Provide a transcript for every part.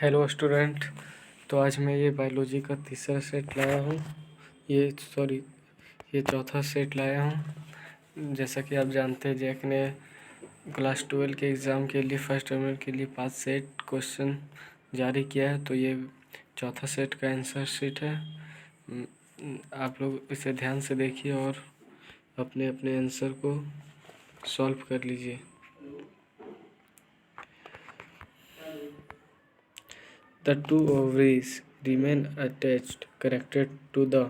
Hello student. तो आज मैं ये बायोलॉजी का तीसरा सेट लाया हूँ। ये चौथा सेट लाया हूँ। जैसा कि आप जानते हैं, जैक ने क्लास 12 के एग्ज़ाम के लिए फर्स्ट टर्मिनल के लिए 5 सेट क्वेश्चन जारी किया है। तो ये चौथा सेट का आंसर शीट है। आप लोग इसे ध्यान से देखिए और अपने अपने आंसर को सॉल्व कर लीजिए। The two ovaries remain attached connected to the,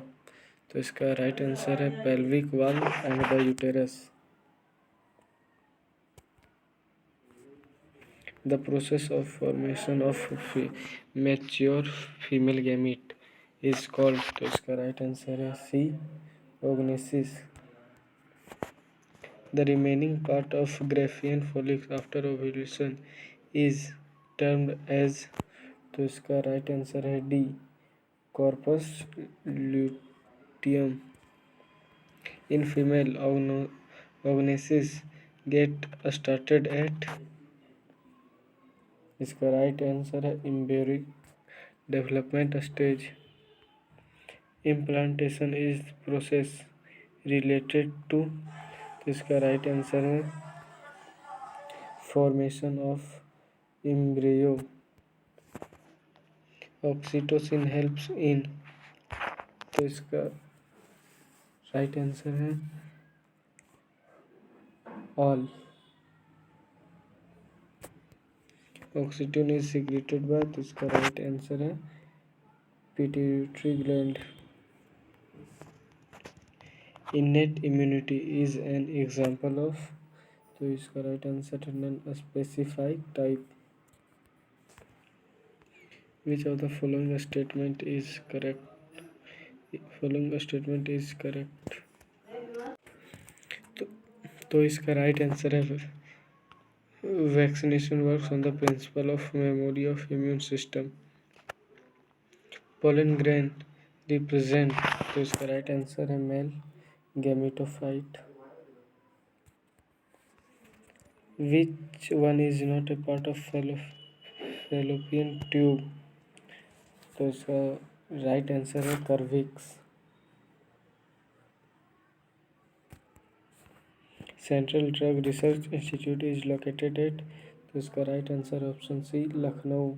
तो इसका राइट आंसर है pelvic wall and the uterus. The process of formation of mature female gamete is called, तो इसका राइट आंसर है C, oogenesis. The remaining part of Graafian follicle after ovulation is termed as, तो इसका right answer है D, corpus luteum. In female, oogenesis get started at, इसका right answer है embryonic development stage. Implantation is process related to, तो इसका right answer है formation of embryo. Oxytocin helps in, तो इसका राइट आंसर है all. Oxytocin is secreted by, तो इसका राइट आंसर है pituitary gland. Innate immunity is an example of, तो इसका राइट आंसर है non specified type. Which of the following statement is correct? Following statement is correct. तो इसका right answer है vaccination works on the principle of memory of immune system. Pollen grain represent, तो इसका right answer है male gametophyte. Which one is not a part of fallopian tube? तो इसका right answer है कर्विक्स. Central drug research institute is located at, तो इसका right answer है option C, Lucknow.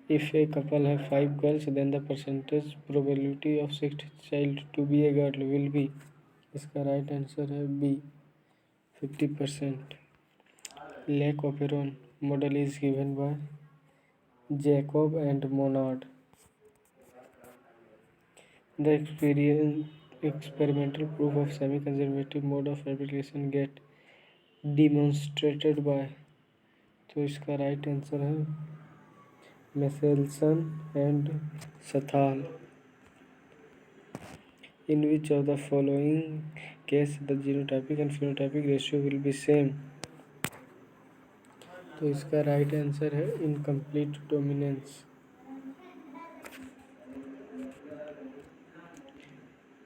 If a couple है 5 girls then the percentage probability of 6th child to be a girl will be, इसका right answer है B, 50%. Lake Operon model is given by Jacob and Monod. The experimental proof of semi-conservative mode of application get demonstrated by, तो इसका right answer है Meselson and Stahl. In which of the following case the genotypic and phenotypic ratio will be same? तो इसका right answer है incomplete dominance.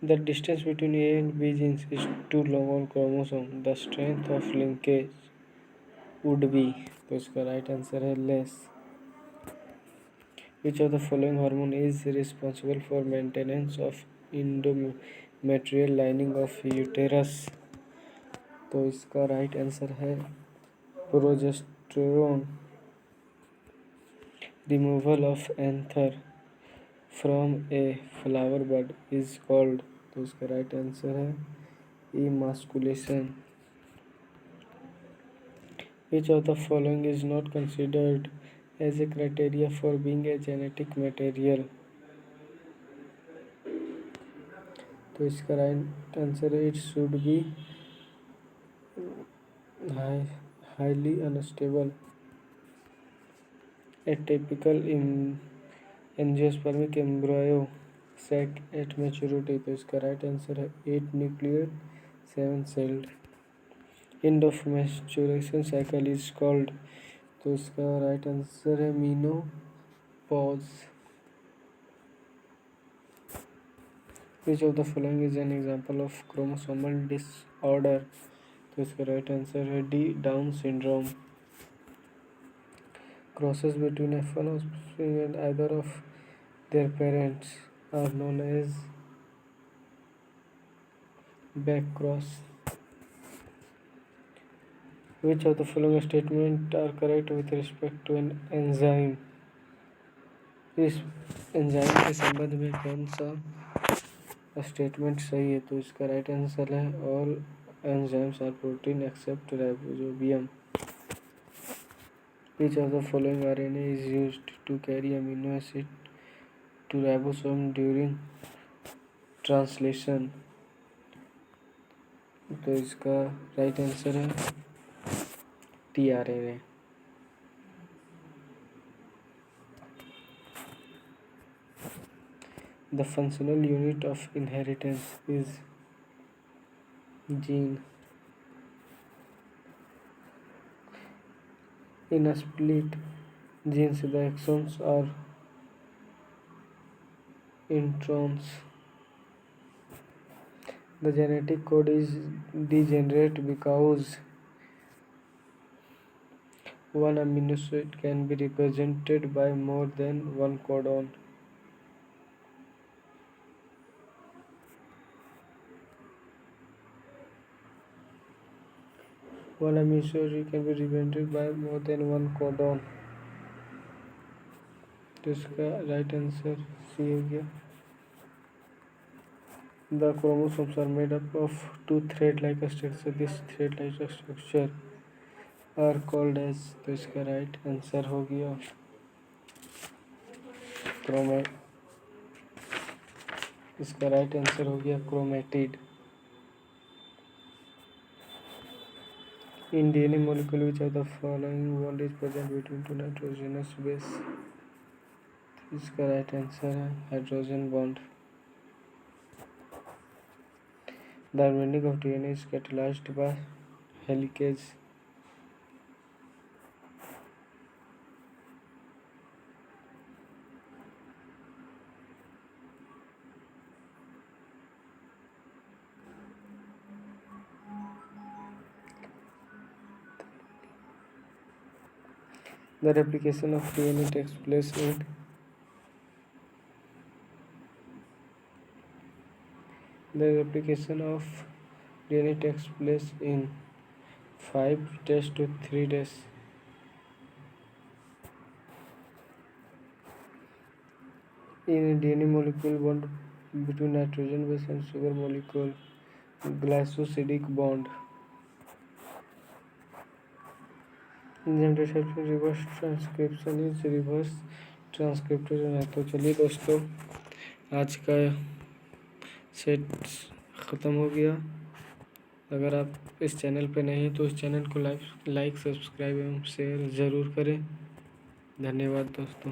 The distance between A and B genes is too long on chromosome. The strength of linkage would be, तो इसका right answer है less. Which of the following hormone is responsible for maintenance of endometrial lining of uterus? तो इसका right answer है progesterone. Removal of anther from a flower bud is called, तो इसका right answer है emasculation. Which of the following is not considered as a criteria for being a genetic material? तो इसका right answer है it should be highly unstable. A typical angiospermic embryo sac at maturity, तो इसका right answer है 8 nucleate 7 celled. End of maturation cycle is called, तो इसका right answer है menopause. Which of the following is an example of chromosomal disorder? तो इसका right answer है D, down syndrome. Crosses between F1 offspring and either of their parents are known as backcross. Which of the following statements are correct with respect to an enzyme? इस enzyme के संबंध में कौन सा statement सही है? तो इसका राइट आंसर है all enzymes are protein except ribosome. Which of the following RNA is used to carry amino acid to ribosome during translation? तो इसका राइट आंसर है tRNA. The functional unit of inheritance is gene. In a split genes, the exons are introns. The genetic code is degenerate because one amino acid can be represented by more than one codon. One amino acid can be represented by more than one codon. तो इसका right answer C हो गया. The chromosomes are made up of two thread-like structure. This thread-like structure are called as. तो इसका right answer हो गया इसका right answer हो गया chromatid. In DNA molecule, which of the following bond is present between two nitrogenous base? इसका right answer है hydrogen bond. The unbinding of DNA is catalyzed by helicase. The replication of DNA takes place in The replication of DNA takes place in 5 days to 3 days. In a DNA molecule, bond between nitrogen base and sugar molecule, glycosidic bond. Enzyme that helps in reverse transcription is reverse ट्रांसक्रिप्टेशन है. तो चलिए दोस्तों, आज का set ख़त्म हो गया. अगर आप इस चैनल पे नहीं हैं तो इस चैनल को लाइक सब्सक्राइब एवं शेयर ज़रूर करें. धन्यवाद दोस्तों.